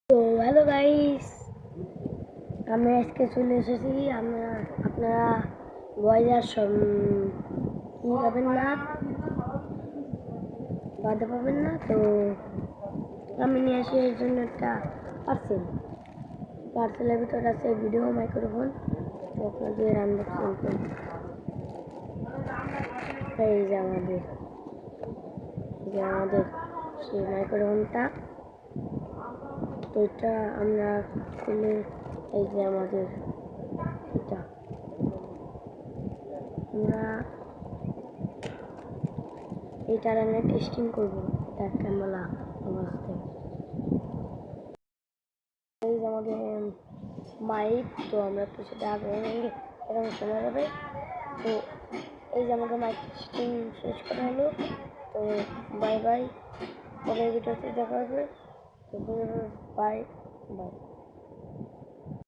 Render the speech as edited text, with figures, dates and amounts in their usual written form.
তো hello guys, আমি আজকে চলে এসেছি। আপনারা ভয়েস কি পাবেন না, বাধা পাবেন না। তো আমি নিয়ে আসি এর জন্য একটা পার্সেলের ভিতরে আছে ভিডিও মাইক্রোফোন। তো আপনাদের আনবক্সিং করব। এই যে আমাদের সেই মাইক্রোফোনটা। তো এটা আমরা খুলে, এই যে আমাদের এটা আমরা এইটার আমরা টেস্টিং করবো। এটা কেমন অবস্থা। এই যে আমাদের মাইক, তো আমরা তো সেটা আগে এরকম শোনা যাবে। তো এই যে আমাদের মাইক টেস্টিং শেষ করা হলো। তো বাই বাই, পরের ভিডিওতে দেখা হবে। তো বাই বাই।